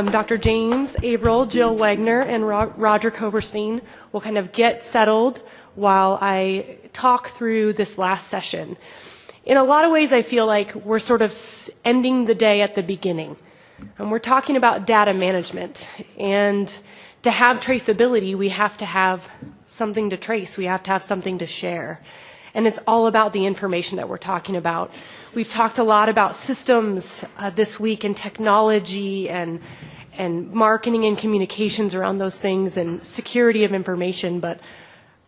Dr. James Averill, Jill Wagner, and Roger Koberstein will kind of get settled while I talk through this last session. In a lot of ways, I feel like we're sort of ending the day at the beginning. And we're talking about data management. And to have traceability, we have to have something to trace. We have to have something to share. And it's all about the information that we're talking about. We've talked a lot about systems this week and technology and marketing and communications around those things and security of information. But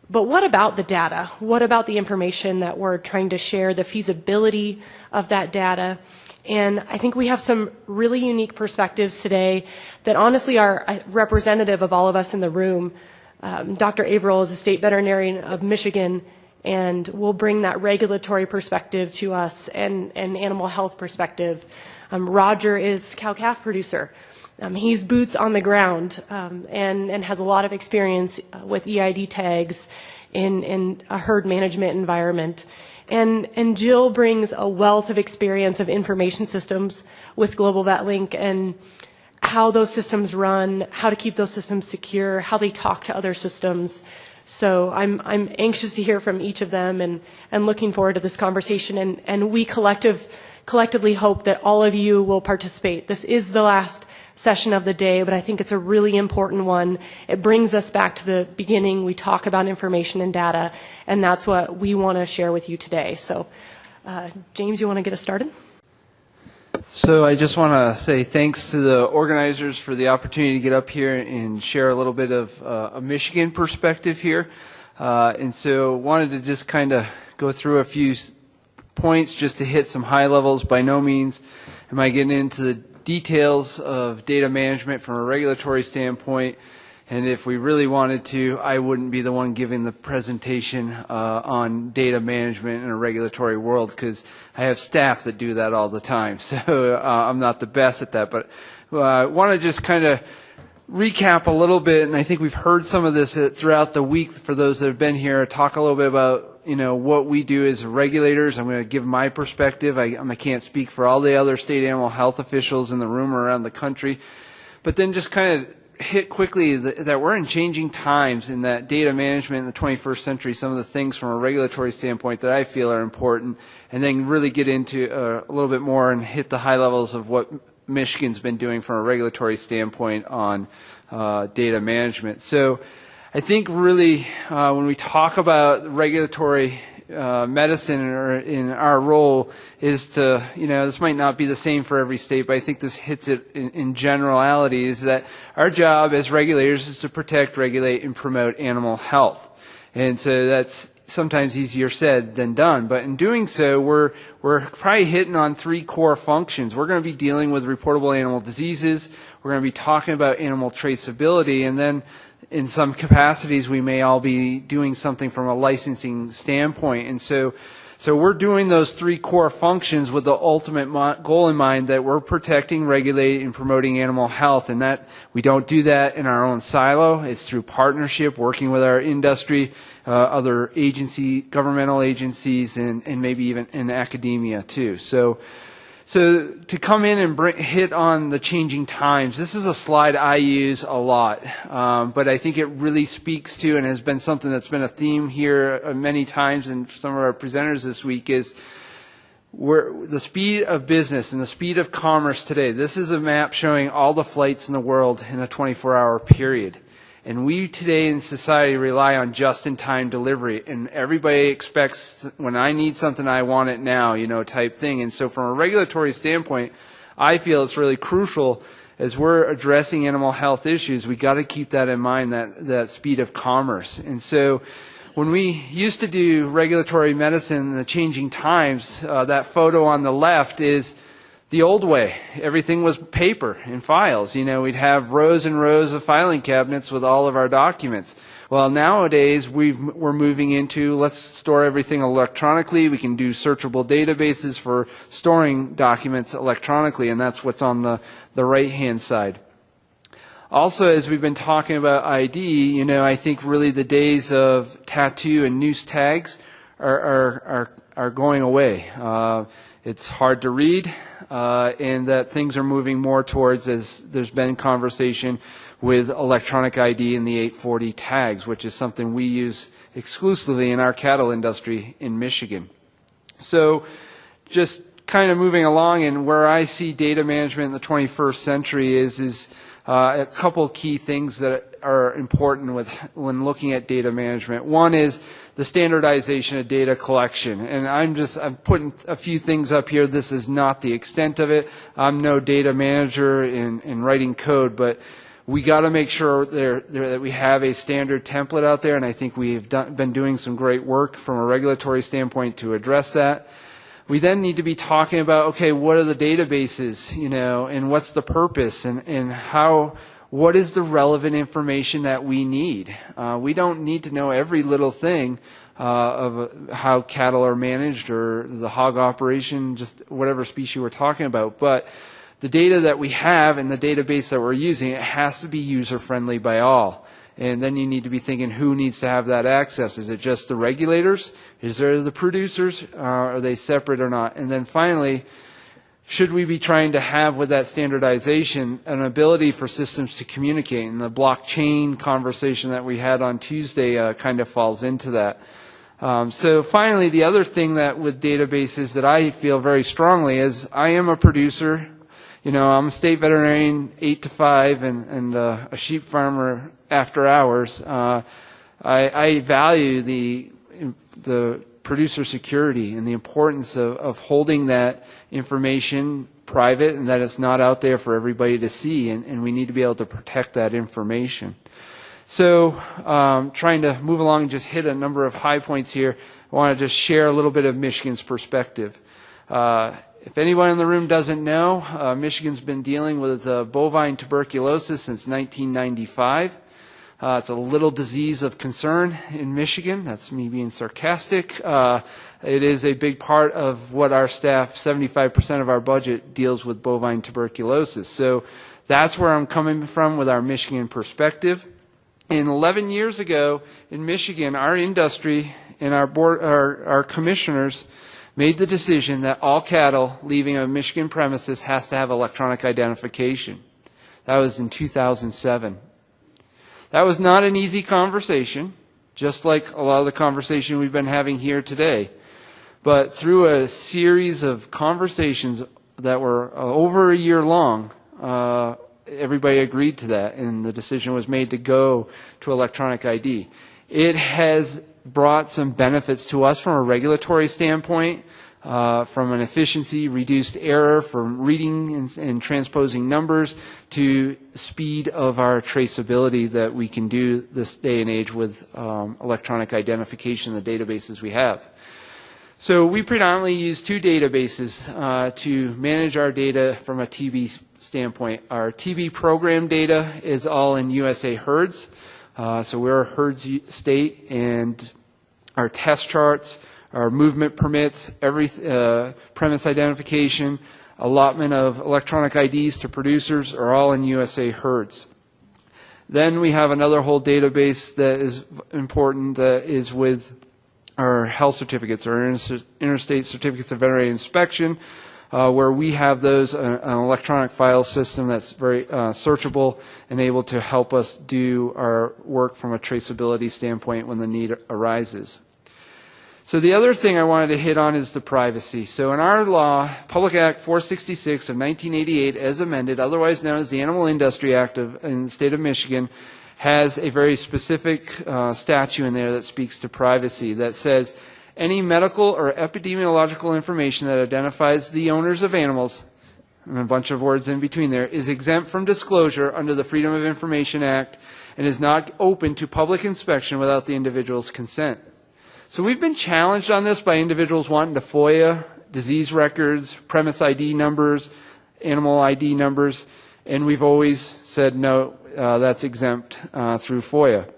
what about the data? What about the information that we're trying to share, the feasibility of that data? And I think we have some really unique perspectives today that honestly are representative of all of us in the room. Dr. Averill is a state veterinarian of Michigan, and will bring that regulatory perspective to us and animal health perspective. Roger is cow-calf producer. He's boots on the ground and has a lot of experience with EID tags in a herd management environment. And Jill brings a wealth of experience of information systems with GlobalVetLINK and how those systems run, how to keep those systems secure, how they talk to other systems. So I'm anxious to hear from each of them and looking forward to this conversation. And we collectively hope that all of you will participate. This is the last session of the day, but I think it's a really important one. It brings us back to the beginning. We talk about information and data, and that's what we want to share with you today. So, James, you want to get us started? So I just want to say thanks to the organizers for the opportunity to get up here and share a little bit of a Michigan perspective here. And so wanted to just kind of go through a few points just to hit some high levels. By no means am I getting into the details of data management from a regulatory standpoint. And if we really wanted to, I wouldn't be the one giving the presentation on data management in a regulatory world, because I have staff that do that all the time. So I'm not the best at that. But I want to just kind of recap a little bit, and I think we've heard some of this throughout the week for those that have been here, talk a little bit about what we do as regulators. I'm going to give my perspective. I can't speak for all the other state animal health officials in the room or around the country. But then just kind of hit quickly that we're in changing times, in that data management in the 21st century, some of the things from a regulatory standpoint that I feel are important, and then really get into a little bit more and hit the high levels of what Michigan's been doing from a regulatory standpoint on data management. So I think really when we talk about regulatory medicine or in our role is to, this might not be the same for every state, but I think this hits it in generality, is that our job as regulators is to protect, regulate, and promote animal health. And so that's sometimes easier said than done. But in doing so, we're probably hitting on three core functions. We're going to be dealing with reportable animal diseases. We're going to be talking about animal traceability, and then in some capacities, we may all be doing something from a licensing standpoint. And so we're doing those three core functions with the ultimate goal in mind, that we're protecting, regulating, and promoting animal health. And that we don't do that in our own silo. It's through partnership, working with our industry, other governmental agencies, and maybe even in academia too. So to come in and hit on the changing times, this is a slide I use a lot, but I think it really speaks to, and has been something that's been a theme here many times in some of our presenters this week, is the speed of business and the speed of commerce today. This is a map showing all the flights in the world in a 24-hour period. And we today in society rely on just-in-time delivery, and everybody expects, when I need something, I want it now, type thing. And so from a regulatory standpoint, I feel it's really crucial as we're addressing animal health issues. We got to keep that in mind, that speed of commerce. And so when we used to do regulatory medicine in the changing times, that photo on the left is the old way. Everything was paper and files. We'd have rows and rows of filing cabinets with all of our documents. Well, nowadays we're moving into, let's store everything electronically. We can do searchable databases for storing documents electronically, and that's what's on the right-hand side. Also, as we've been talking about ID, I think really the days of tattoo and noose tags are going away. it's hard to read, and that things are moving more towards, as there's been conversation, with electronic ID and the 840 tags, which is something we use exclusively in our cattle industry in Michigan. So just kind of moving along, and where I see data management in the 21st century is a couple key things that are important when looking at data management. One is the standardization of data collection. And I'm putting a few things up here. This is not the extent of it. I'm no data manager in writing code, but we got to make sure that we have a standard template out there, and I think we've been doing some great work from a regulatory standpoint to address that. We then need to be talking about, okay, what are the databases, and what's the purpose, and what is the relevant information that we need? We don't need to know every little thing of how cattle are managed or the hog operation, just whatever species we're talking about, but the data that we have and the database that we're using, it has to be user-friendly by all. And then you need to be thinking, who needs to have that access? Is it just the regulators? Is there the producers? Are they separate or not? And then finally, should we be trying to have with that standardization an ability for systems to communicate? And the blockchain conversation that we had on Tuesday kind of falls into that. So finally, the other thing that with databases that I feel very strongly is I am a producer. I'm a state veterinarian 8 to 5 and a sheep farmer after hours. I value the producer security and the importance of holding that information private and that it's not out there for everybody to see, and we need to be able to protect that information. So trying to move along and just hit a number of high points here, I want to just share a little bit of Michigan's perspective. If anyone in the room doesn't know, Michigan's been dealing with bovine tuberculosis since 1995. It's a little disease of concern in Michigan. That's me being sarcastic. It is a big part of what our staff, 75% of our budget, deals with bovine tuberculosis. So that's where I'm coming from with our Michigan perspective. And 11 years ago in Michigan, our industry and our board, our commissioners made the decision that all cattle leaving a Michigan premises has to have electronic identification. That was in 2007. That was not an easy conversation, just like a lot of the conversation we've been having here today. But through a series of conversations that were over a year long, everybody agreed to that, and the decision was made to go to electronic ID. It has brought some benefits to us from a regulatory standpoint, from an efficiency, reduced error, from reading and transposing numbers, to speed of our traceability that we can do this day and age with electronic identification in the databases we have. So we predominantly use two databases to manage our data from a TB standpoint. Our TB program data is all in USA herds. So we're a herds state, and our test charts, our movement permits, every premise identification, allotment of electronic IDs to producers are all in USA herds. Then we have another whole database that is important that is with our health certificates, our interstate certificates of veterinary inspection, where we have those, an electronic file system that's very searchable and able to help us do our work from a traceability standpoint when the need arises. So the other thing I wanted to hit on is the privacy. So in our law, Public Act 466 of 1988, as amended, otherwise known as the Animal Industry Act in the state of Michigan, has a very specific statute in there that speaks to privacy that says any medical or epidemiological information that identifies the owners of animals, and a bunch of words in between there, is exempt from disclosure under the Freedom of Information Act and is not open to public inspection without the individual's consent. So we've been challenged on this by individuals wanting to FOIA disease records, premise ID numbers, animal ID numbers, and we've always said no, that's exempt through FOIA.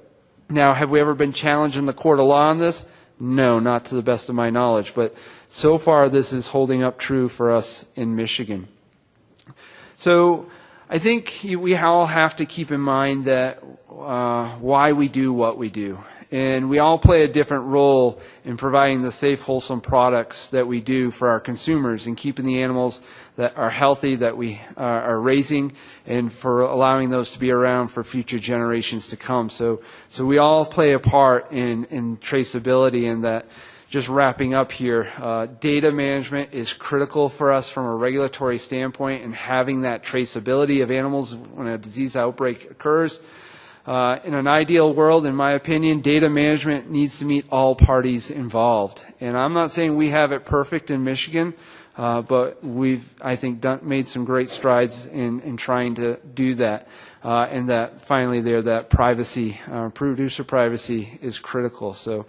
Now, have we ever been challenged in the court of law on this? No, not to the best of my knowledge, but so far this is holding up true for us in Michigan. So I think we all have to keep in mind that why we do what we do. And we all play a different role in providing the safe, wholesome products that we do for our consumers and keeping the animals that are healthy that we are raising and for allowing those to be around for future generations to come. So we all play a part in traceability, and that. Just wrapping up here, data management is critical for us from a regulatory standpoint, and having that traceability of animals when a disease outbreak occurs. In an ideal world, in my opinion, data management needs to meet all parties involved. And I'm not saying we have it perfect in Michigan, but we've, I think, made some great strides in trying to do that. And that finally that privacy, producer privacy is critical. So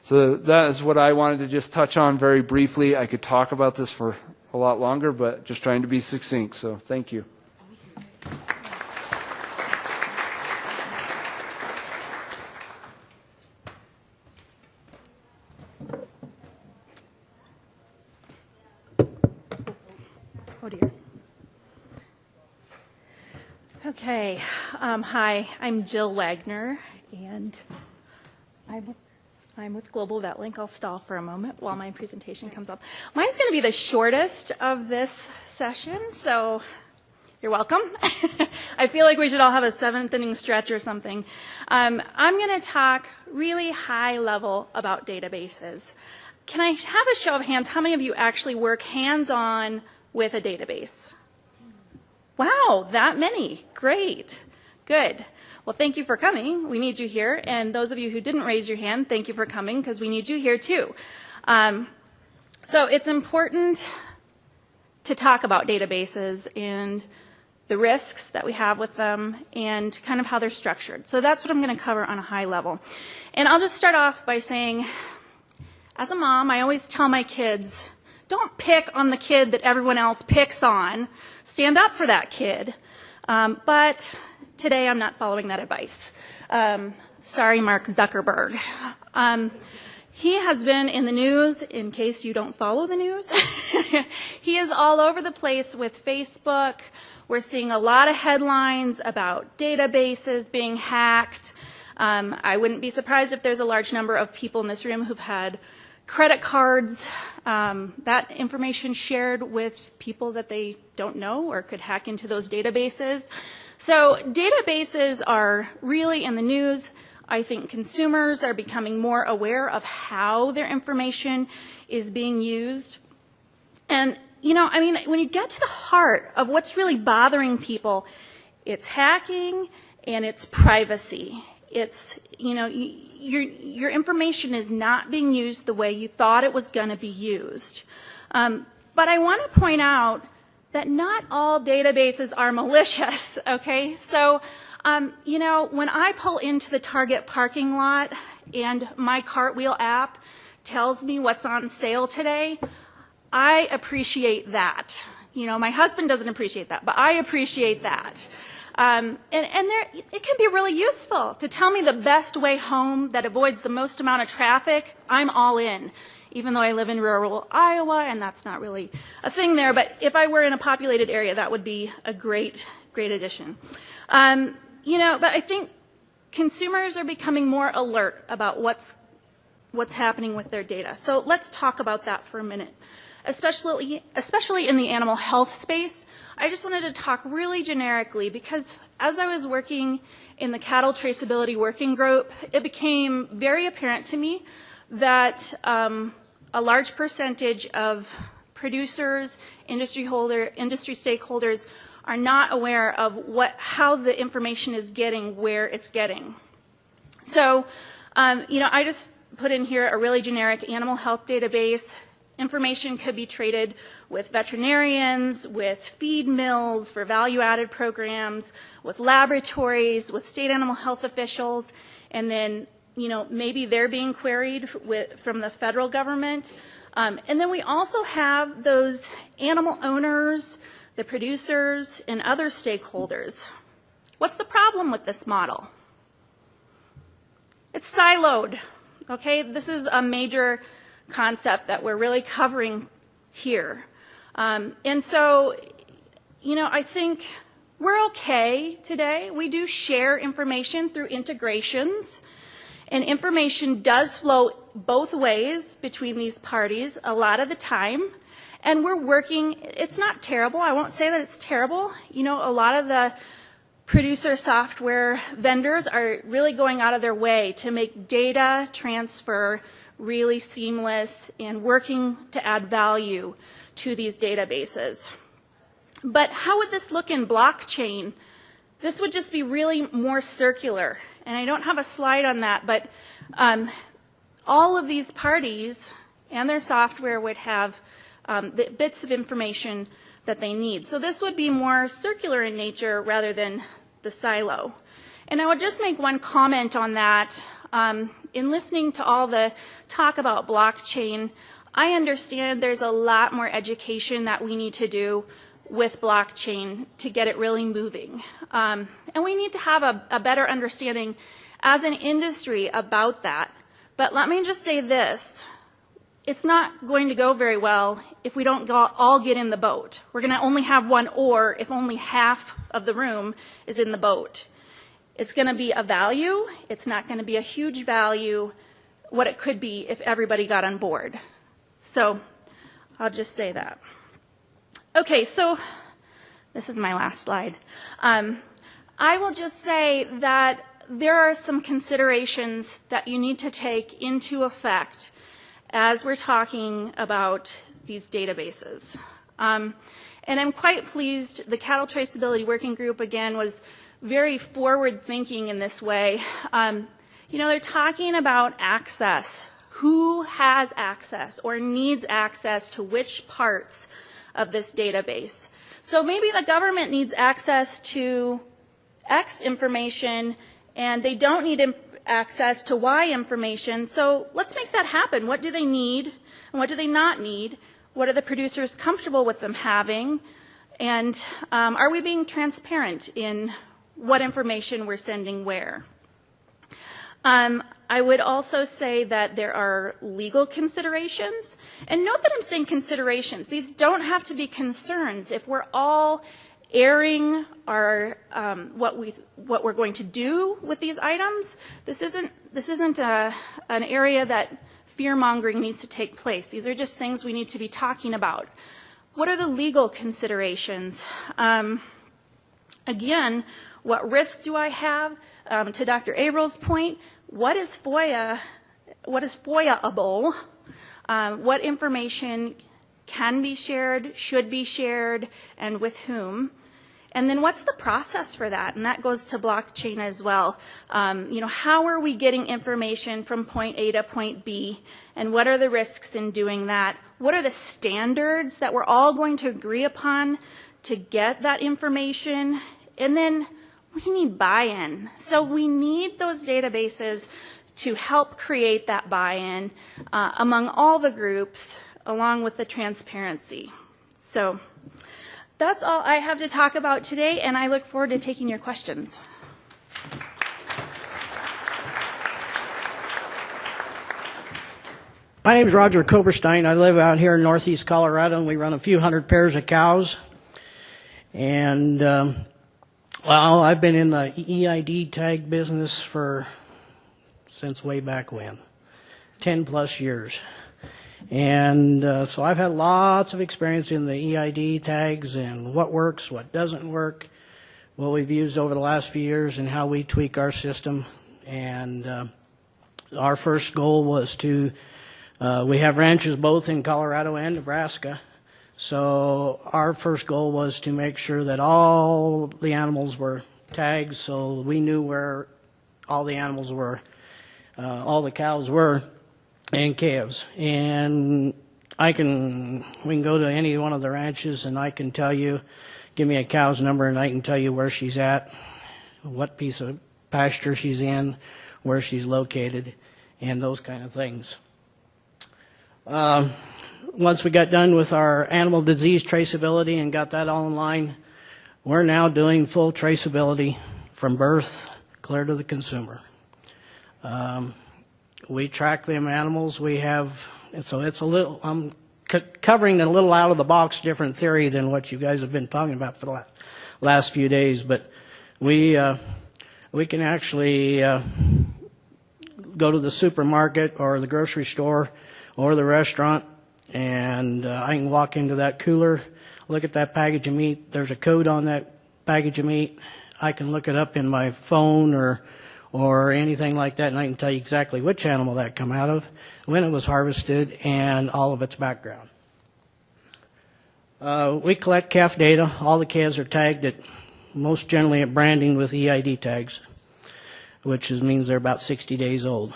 that is what I wanted to just touch on very briefly. I could talk about this for a lot longer, but just trying to be succinct. So thank you. Oh dear. Okay. Hi, I'm Jill Wagner, and I'm with GlobalVetLINK. I'll stall for a moment while my presentation comes up. Mine's going to be the shortest of this session, so you're welcome. I feel like we should all have a seventh inning stretch or something. I'm going to talk really high level about databases. Can I have a show of hands? How many of you actually work hands-on with a database? Wow, that many. Great. Good. Well, thank you for coming. We need you here. And those of you who didn't raise your hand, thank you for coming, because we need you here too. So it's important to talk about databases and the risks that we have with them and kind of how they're structured. So that's what I'm going to cover on a high level. And I'll just start off by saying, as a mom, I always tell my kids, don't pick on the kid that everyone else picks on. Stand up for that kid. But today I'm not following that advice. Sorry, Mark Zuckerberg. He has been in the news, in case you don't follow the news. He is all over the place with Facebook. We're seeing a lot of headlines about databases being hacked. I wouldn't be surprised if there's a large number of people in this room who've had credit cards, that information shared with people that they don't know or could hack into those databases. So databases are really in the news. I think consumers are becoming more aware of how their information is being used. And, you know, I mean, when you get to the heart of what's really bothering people, it's hacking and it's privacy. It's, you know, your information is not being used the way you thought it was going to be used. But I want to point out that not all databases are malicious, okay? So, you know, when I pull into the Target parking lot and my Cartwheel app tells me what's on sale today, I appreciate that. You know, my husband doesn't appreciate that, but I appreciate that. And it can be really useful to tell me the best way home that avoids the most amount of traffic. I'm all in, even though I live in rural Iowa, and that's not really a thing there. But if I were in a populated area, that would be a great addition. You know, but I think consumers are becoming more alert about what's happening with their data. So let's talk about that for a minute. Especially in the animal health space, I just wanted to talk really generically because as I was working in the cattle traceability working group, it became very apparent to me that a large percentage of producers, industry stakeholders are not aware of how the information is getting where it's getting. So, you know, I just put in here a really generic animal health database. Information could be traded with veterinarians, with feed mills for value-added programs, with laboratories, with state animal health officials, and then, you know, maybe they're being queried from the federal government. And then we also have those animal owners, the producers, and other stakeholders. What's the problem with this model? It's siloed, okay? This is a major concept that we're really covering here. And so, you know, I think we're okay today. We do share information through integrations. And information does flow both ways between these parties a lot of the time. And we're working, it's not terrible. I won't say that it's terrible. You know, a lot of the producer software vendors are really going out of their way to make data transfer really seamless and working to add value to these databases. But how would this look in blockchain? This would just be really more circular. And I don't have a slide on that, but all of these parties and their software would have the bits of information that they need. So this would be more circular in nature rather than the silo. And I would just make one comment on that. In listening to all the talk about blockchain, I understand there's a lot more education that we need to do with blockchain to get it really moving. And we need to have a better understanding as an industry about that. But let me just say this. It's not going to go very well if we don't all get in the boat. We're going to only have one oar if only half of the room is in the boat. It's going to be a value. It's not going to be a huge value, what it could be if everybody got on board. So I'll just say that. Okay, so this is my last slide. I will just say that there are some considerations that you need to take into effect as we're talking about these databases. And I'm quite pleased the Cattle Traceability Working Group, again, was very forward-thinking in this way. You know, they're talking about access. Who has access or needs access to which parts of this database? So maybe the government needs access to X information and they don't need access to Y information. So let's make that happen. What do they need and what do they not need? What are the producers comfortable with them having? And are we being transparent in what information we're sending where? I would also say that there are legal considerations. And note that I'm saying considerations. These don't have to be concerns. If we're all airing our what we're going to do with these items, this isn't an area that fear-mongering needs to take place. These are just things we need to be talking about. What are the legal considerations? Again, what risk do I have? To Dr. Averill's point, what is FOIA? What is FOIA-able? What information can be shared, should be shared, and with whom? And then what's the process for that? And that goes to blockchain as well. You know, how are we getting information from point A to point B? And what are the risks in doing that? What are the standards that we're all going to agree upon to get that information? And then we need buy-in. So we need those databases to help create that buy-in among all the groups, along with the transparency. So that's all I have to talk about today, and I look forward to taking your questions. My name is Roger Koberstein. I live out here in northeast Colorado, and we run a few hundred pairs of cows. And, well, I've been in the EID tag business since way back when, 10 plus years. And so I've had lots of experience in the EID tags and what works, what doesn't work, what we've used over the last few years and how we tweak our system. And our first goal was to, we have ranches both in Colorado and Nebraska. So our first goal was to make sure that all the animals were tagged so we knew where all the animals were, all the cows were. And calves. And we can go to any one of the ranches and I can tell you, give me a cow's number and I can tell you where she's at, what piece of pasture she's in, where she's located, and those kind of things. Once we got done with our animal disease traceability and got that all in line, we're now doing full traceability from birth clear to the consumer. We track them animals. We have, and so it's a little, I'm covering a little out of the box different theory than what you guys have been talking about for the last few days, but we can actually go to the supermarket or the grocery store or the restaurant, and I can walk into that cooler, look at that package of meat. There's a code on that package of meat. I can look it up in my phone or anything like that, and I can tell you exactly which animal that come out of, when it was harvested, and all of its background. We collect calf data. All the calves are tagged most generally at branding with EID tags, which means they're about 60 days old.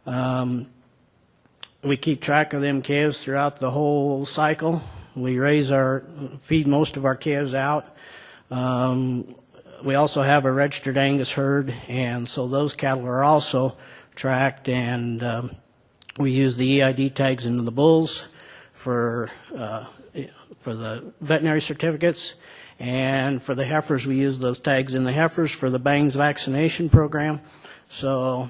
We keep track of them calves throughout the whole cycle. We feed most of our calves out. We also have a registered Angus herd, and so those cattle are also tracked, and we use the EID tags into the bulls for the veterinary certificates, and for the heifers we use those tags in the heifers for the bangs vaccination program. So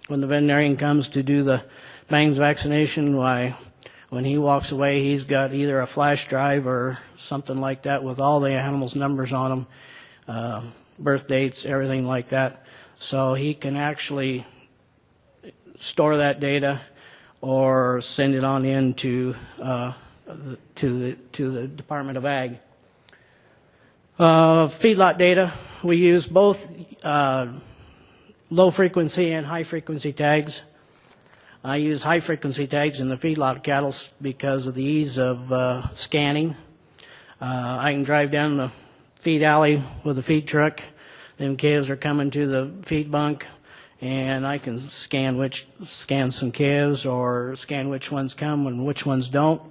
when the veterinarian comes to do the bangs vaccination, when he walks away, he's got either a flash drive or something like that with all the animals' numbers on them, birth dates, everything like that. So he can actually store that data or send it on in to the Department of Ag. Feedlot data, we use both low frequency and high frequency tags. I use high frequency tags in the feedlot cattle because of the ease of scanning. I can drive down the feed alley with a feed truck. Them calves are coming to the feed bunk, and I can scan some calves or scan which ones come and which ones don't.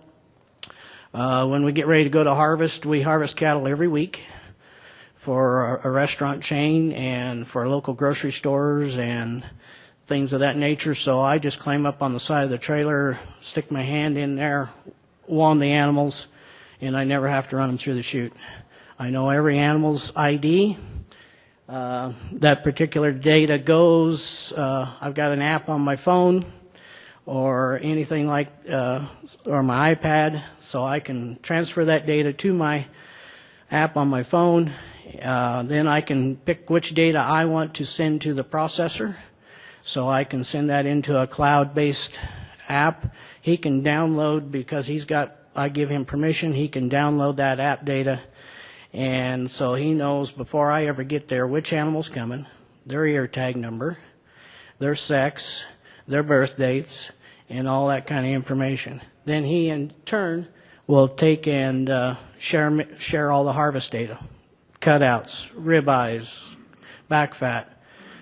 When we get ready to go to harvest, we harvest cattle every week for a restaurant chain and for local grocery stores and things of that nature. So I just climb up on the side of the trailer, stick my hand in there, wand the animals, and I never have to run them through the chute. I know every animal's ID. That particular data goes, I've got an app on my phone or anything like, or my iPad, so I can transfer that data to my app on my phone. Then I can pick which data I want to send to the processor. So I can send that into a cloud-based app. He can download, because I give him permission, he can download that app data. And so he knows before I ever get there which animal's coming, their ear tag number, their sex, their birth dates, and all that kind of information. Then he, in turn, will take and share all the harvest data, cutouts, ribeyes, back fat,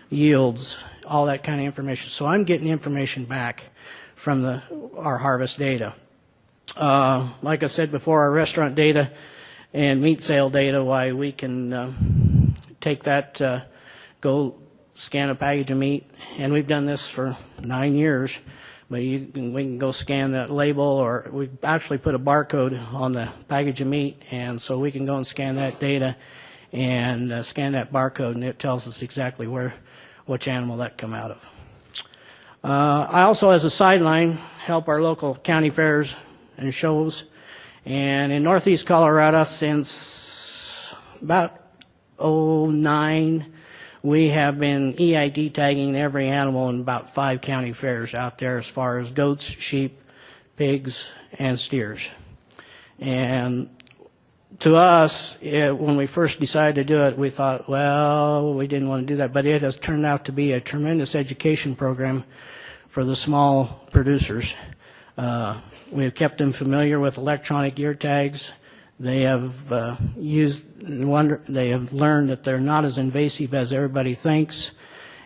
yields, all that kind of information. So I'm getting information back from our harvest data. Like I said before, our restaurant data and meat sale data, why we can take that, go scan a package of meat, and we've done this for 9 years, but we can go scan that label, or we actually put a barcode on the package of meat, and so we can go and scan that data and scan that barcode, and it tells us exactly which animal that come out of. I also, as a sideline, help our local county fairs and shows. And in northeast Colorado, since about 2009, we have been EID tagging every animal in about 5 county fairs out there, as far as goats, sheep, pigs, and steers. And to us, when we first decided to do it, we thought, well, we didn't want to do that. But it has turned out to be a tremendous education program for the small producers. We have kept them familiar with electronic ear tags. They have they have learned that they're not as invasive as everybody thinks,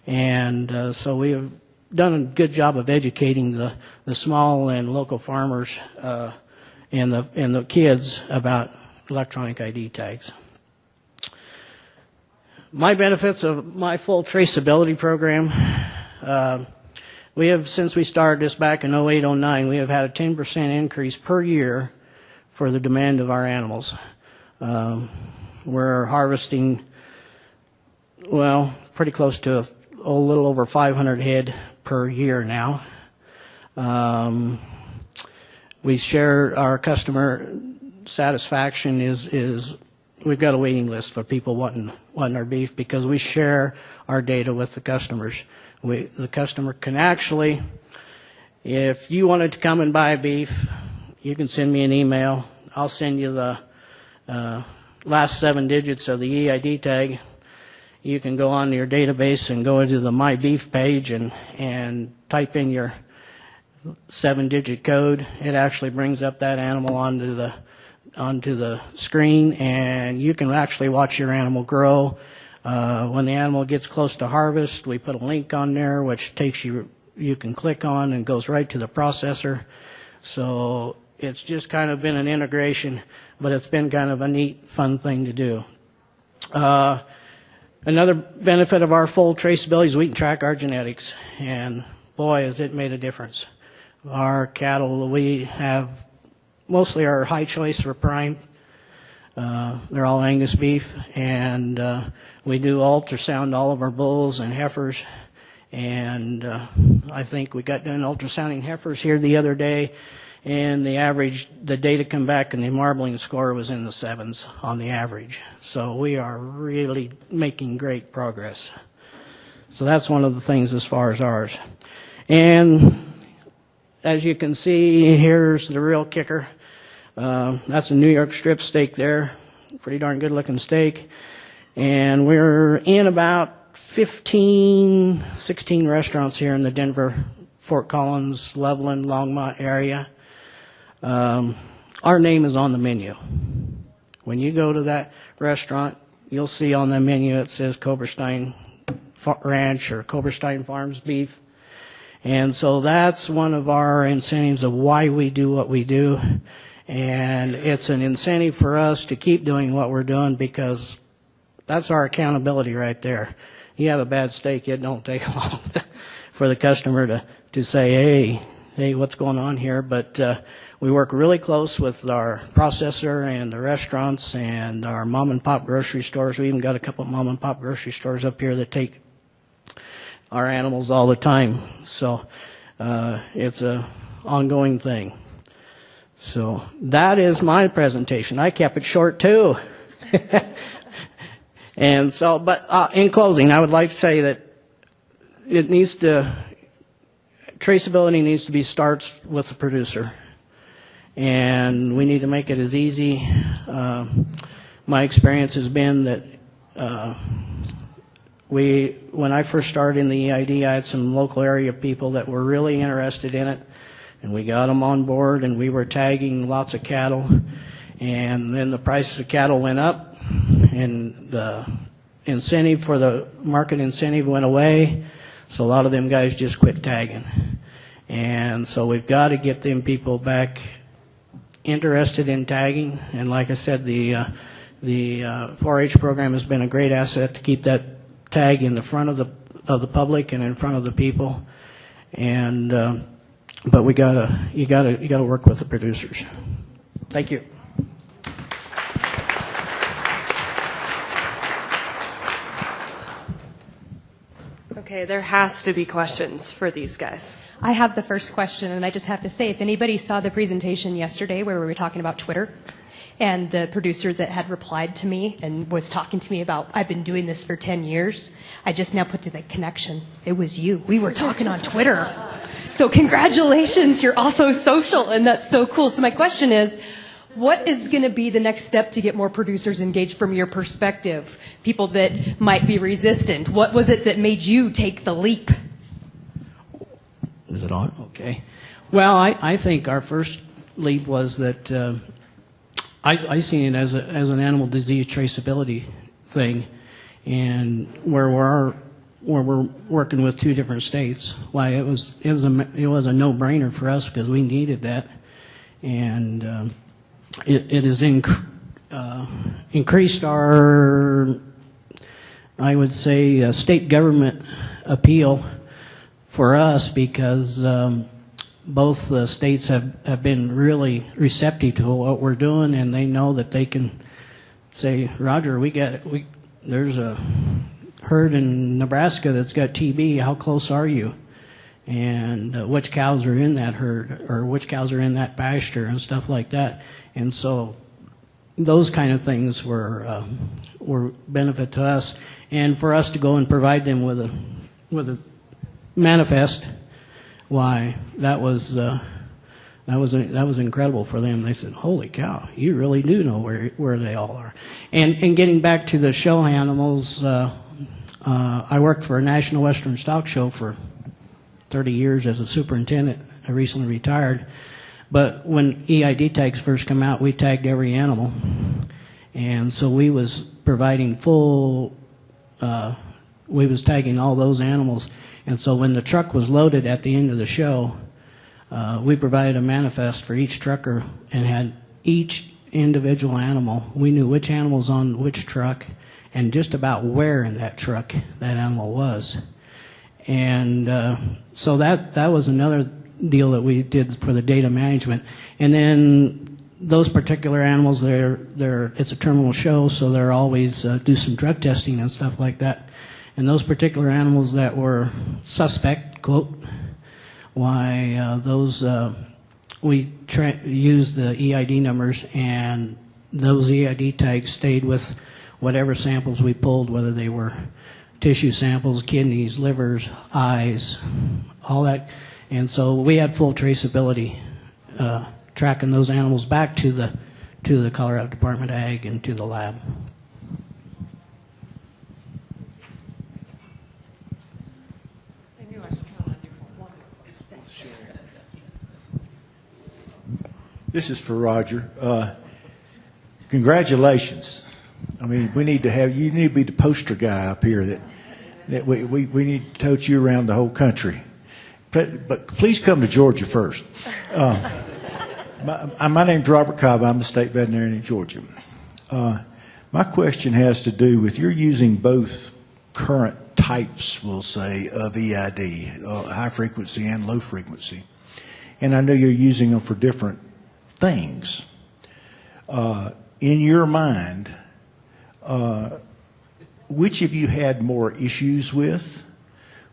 and so we have done a good job of educating the small and local farmers and the kids about electronic ID tags. My benefits of my full traceability program. We have, since we started this back in 2008-09, we have had a 10% increase per year for the demand of our animals. We're harvesting, well, pretty close to a little over 500 head per year now. We share our customer satisfaction is we've got a waiting list for people wanting our beef because we share our data with the customers. The customer can actually, if you wanted to come and buy beef, you can send me an email. I'll send you the last 7 digits of the EID tag. You can go on your database and go into the My Beef page and type in your 7-digit code. It actually brings up that animal onto the screen, and you can actually watch your animal grow. When the animal gets close to harvest, we put a link on there which takes you can click on and goes right to the processor. So it's just kind of been an integration, but it's been kind of a neat, fun thing to do. Another benefit of our full traceability is we can track our genetics, and boy, has it made a difference. Our cattle, we have mostly our high choice for prime. They're all Angus beef, and we do ultrasound all of our bulls and heifers, and I think we got done ultrasounding heifers here the other day, and the data come back and the marbling score was in the 7s on the average. So we are really making great progress. So that's one of the things as far as ours. And as you can see, here's the real kicker. That's a New York strip steak there. Pretty darn good looking steak. And we're in about 16 restaurants here in the Denver, Fort Collins, Loveland, Longmont area. Our name is on the menu. When you go to that restaurant, you'll see on the menu it says Koberstein Ranch or Koberstein Farms beef. And so that's one of our incentives of why we do what we do. And it's an incentive for us to keep doing what we're doing because that's our accountability right there. You have a bad steak, it don't take long for the customer to say, hey, what's going on here? But we work really close with our processor and the restaurants and our mom and pop grocery stores. We even got a couple of mom and pop grocery stores up here that take our animals all the time. So it's a ongoing thing. So that is my presentation. I kept it short too. And so, but in closing, I would like to say that traceability needs to be starts with the producer. And we need to make it as easy. My experience has been that when I first started in the EID, I had some local area people that were really interested in it, and we got them on board, and we were tagging lots of cattle, and then the price of cattle went up, and the incentive for the market incentive went away, so a lot of them guys just quit tagging. And so we've got to get them people back interested in tagging, and like I said, the 4-H program has been a great asset to keep that tag in the front of the public and in front of the people. And but you gotta work with the producers. Thank you. Okay, there has to be questions for these guys. I have the first question, and I just have to say, if anybody saw the presentation yesterday where we were talking about Twitter, and the producer that had replied to me and was talking to me about, I've been doing this for 10 years, I just now put to the connection. It was you. We were talking on Twitter. So congratulations, you're also social, and that's so cool. So my question is, what is going to be the next step to get more producers engaged from your perspective? People that might be resistant. What was it that made you take the leap? Is it on? Okay. Well, I think our first leap was that I see it as an animal disease traceability thing, and where we're working with 2 different states. Why it was a no-brainer for us because we needed that, and it has increased our, I would say, state government appeal for us because both the states have been really receptive to what we're doing, and they know that they can say, Roger, there's a herd in Nebraska that's got TB. How close are you? And which cows are in that herd, or which cows are in that pasture, and stuff like that. And so those kind of things were benefit to us, and for us to go and provide them with a manifest, why that was incredible for them. They said, "Holy cow, you really do know where they all are." And getting back to the show animals, I worked for a National Western Stock Show for 30 years as a superintendent. I recently retired. But when EID tags first come out, we tagged every animal. And so we was providing we was tagging all those animals. And so when the truck was loaded at the end of the show, we provided a manifest for each trucker and had each individual animal. We knew which animal was on which truck and just about where in that truck that animal was. And so that was another deal that we did for the data management. And then those particular animals, it's a terminal show, so they're always do some drug testing and stuff like that. And those particular animals that were suspect, quote, why we used the EID numbers, and those EID tags stayed with whatever samples we pulled, whether they were tissue samples, kidneys, livers, eyes, all that. And so we had full traceability, tracking those animals back to the Colorado Department of Ag and to the lab. This is for Roger. Congratulations. I mean, you need to be the poster guy up here that we need to tote you around the whole country. But please come to Georgia first. My name's Robert Cobb. I'm the state veterinarian in Georgia. My question has to do with you're using both current types, we'll say, of EID, high frequency and low frequency. And I know you're using them for different things. In your mind, which have you had more issues with?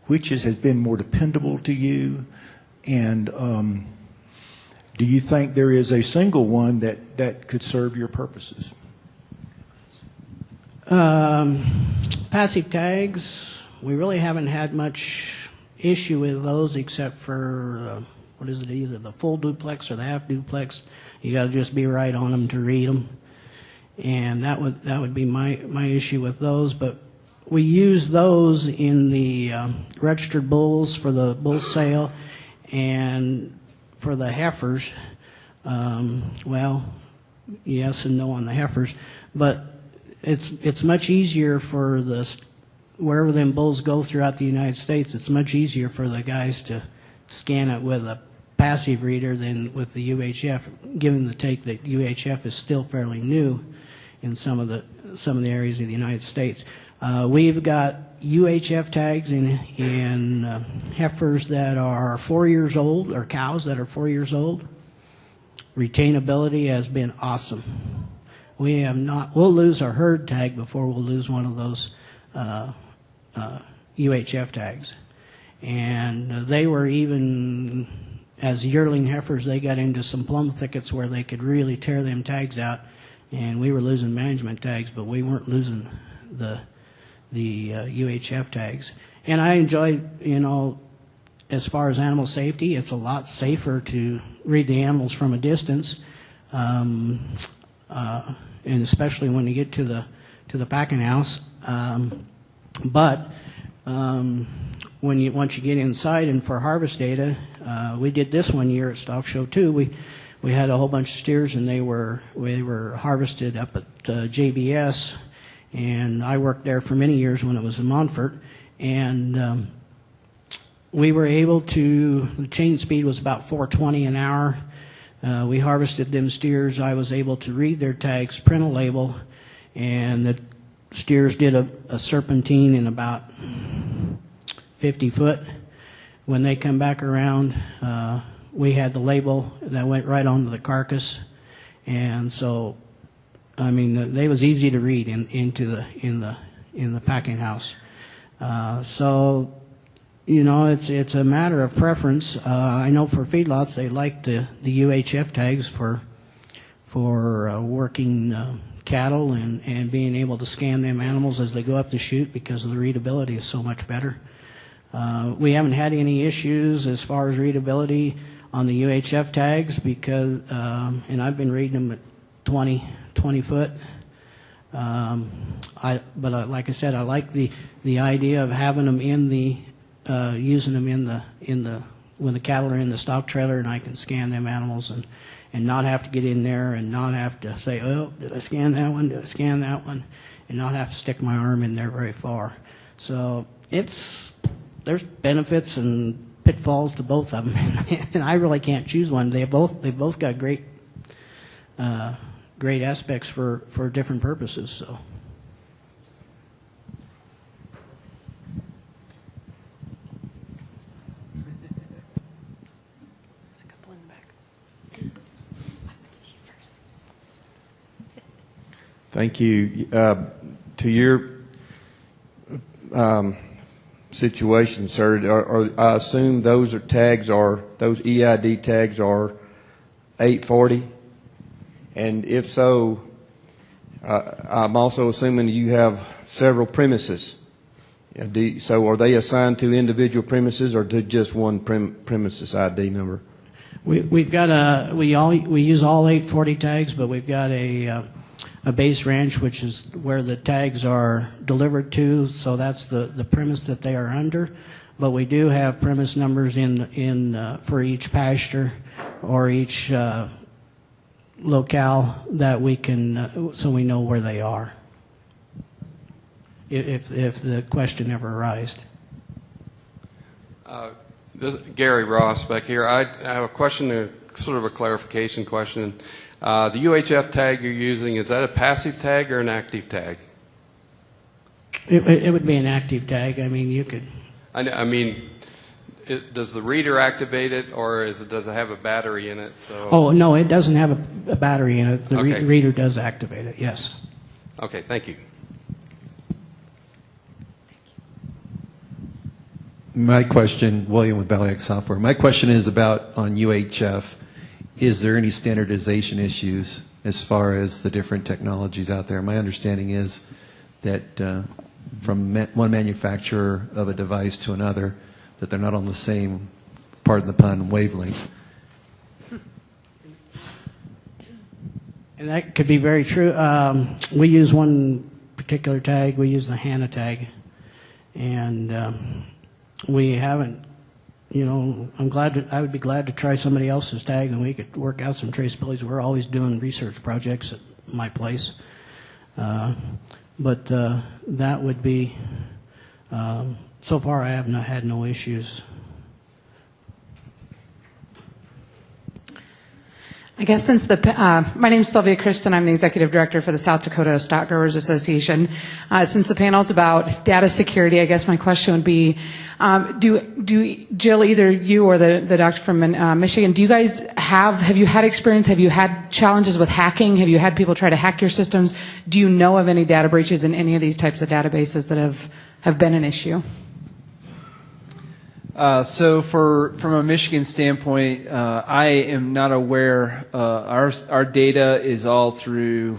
Which has been more dependable to you? And do you think there is a single one that could serve your purposes? Passive tags, we really haven't had much issue with those except for, what is it, either the full duplex or the half duplex. You got to just be right on them to read them. And that would be my issue with those. But we use those in the registered bulls for the bull sale, and for the heifers, well, yes and no on the heifers, but it's much easier for wherever them bulls go throughout the United States, it's much easier for the guys to scan it with a passive reader than with the UHF, given the take that UHF is still fairly new in some of the areas of the United States. We've got UHF tags in heifers that are 4 years old, or cows that are 4 years old. Retainability has been awesome. We have not. We'll lose our herd tag before we'll lose one of those UHF tags. And they were even, as yearling heifers, they got into some plum thickets where they could really tear them tags out. And we were losing management tags, but we weren't losing the UHF tags. And I enjoy, as far as animal safety, it's a lot safer to read the animals from a distance, and especially when you get to the packing house. But once you get inside, and for harvest data, we did this one year at Stock Show too. We had a whole bunch of steers, and we were harvested up at JBS, and I worked there for many years when it was in Montfort, and we were able to, the chain speed was about 420 an hour. We harvested them steers. I was able to read their tags, print a label, and the steers did a serpentine in about 50 foot. When they come back around, we had the label that went right onto the carcass, and so, I mean, they was easy to read in the packing house. So, it's a matter of preference. I know for feedlots they like the UHF tags for working cattle and being able to scan them animals as they go up the chute because the readability is so much better. We haven't had any issues as far as readability on the UHF tags because, and I've been reading them at 20 foot. Like I said, I like the idea of having them in the, using them in the when the cattle are in the stock trailer, and I can scan them animals and not have to get in there and not have to say, oh, did I scan that one? Did I scan that one? And not have to stick my arm in there very far. So there's benefits and pitfalls to both of them, and I really can't choose one. They both got great aspects for different purposes. So. There's a couple in the back. Thank you. To your situation, sir, I assume those those EID tags are 840, and if so, I'm also assuming you have several premises. So are they assigned to individual premises or to just one premises ID number? We've got we use all 840 tags, but we've got a base ranch, which is where the tags are delivered to, so that's the premise that they are under. But we do have premise numbers in for each pasture or each locale that we can, so we know where they are, if the question ever arises. Gary Ross back here. I have a question, sort of a clarification question. The UHF tag you're using, is that a passive tag or an active tag? It would be an active tag. I mean, you could. I mean, does the reader activate it, or does it have a battery in it? So. Oh, no, it doesn't have a battery in it. The Okay. reader does activate it, yes. Okay, thank you. My question, William with BallyX Software. My question is about on UHF. Is there any standardization issues as far as the different technologies out there? My understanding is that from one manufacturer of a device to another, that they're not on the same, pardon the pun, wavelength. And that could be very true. We use one particular tag. We use the HANA tag. And we haven't, you know, I would be glad to try somebody else's tag and we could work out some traceability. We're always doing research projects at my place. But that would be, so far I have not had no issues. I guess since my name is Sylvia Christen, I'm the Executive Director for the South Dakota Stock Growers Association. Since the panel's about data security, I guess my question would be, do Jill, either you or the doctor from Michigan, do you guys have you had experience, have you had challenges with hacking? Have you had people try to hack your systems? Do you know of any data breaches in any of these types of databases that have been an issue? So from a Michigan standpoint, I am not aware. Our data is all through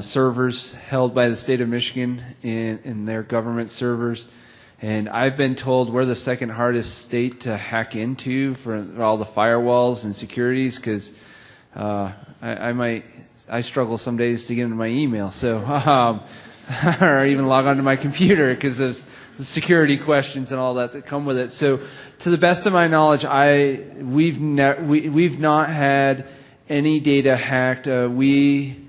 servers held by the state of Michigan in their government servers. And I've been told we're the second hardest state to hack into for all the firewalls and securities because I struggle some days to get into my email. So or even log onto my computer because of the security questions and all that come with it. So, to the best of my knowledge, we've not had any data hacked. We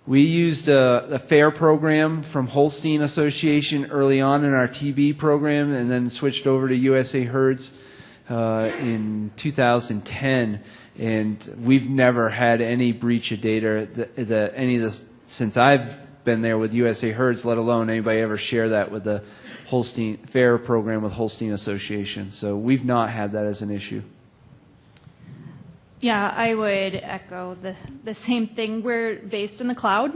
used a FAIR program from Holstein Association early on in our TB program, and then switched over to USA Herds in 2010. And we've never had any breach of data since I've been there with USA Herds, let alone anybody ever share that with the Holstein FAIR program with Holstein Association. So we've not had that as an issue. Yeah, I would echo the same thing. We're based in the cloud,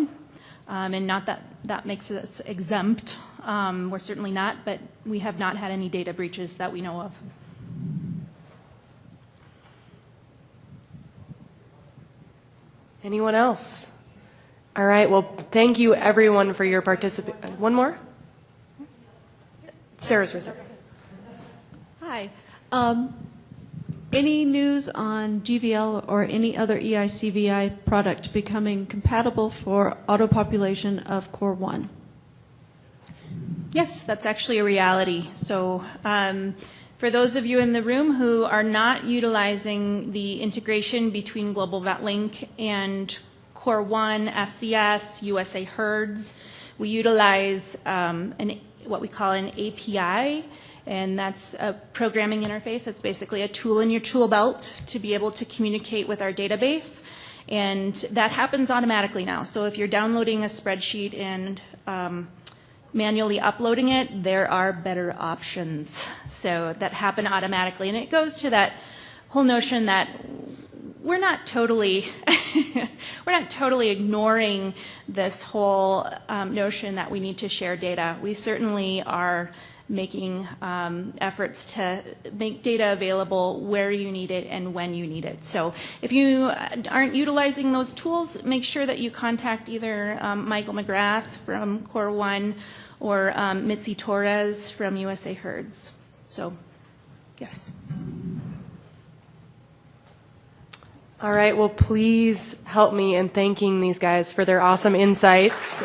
and not that makes us exempt. We're certainly not, but we have not had any data breaches that we know of. Anyone else? All right, well, thank you everyone for your participation. One more? Sarah's right there. Hi. Any news on GVL or any other EICVI product becoming compatible for auto-population of Core 1? Yes, that's actually a reality. So for those of you in the room who are not utilizing the integration between GlobalVetLINK and Core 1, SCS, USA Herds, we utilize what we call an API, and that's a programming interface. It's basically a tool in your tool belt to be able to communicate with our database, and that happens automatically now. So if you're downloading a spreadsheet and manually uploading it, there are better options. So that happen automatically, and it goes to that whole notion that we're not totally ignoring this whole notion that we need to share data. We certainly are making efforts to make data available where you need it and when you need it. So if you aren't utilizing those tools, make sure that you contact either Michael McGrath from Core 1 or Mitzi Torres from USA Herds. So, yes. All right, well, please help me in thanking these guys for their awesome insights.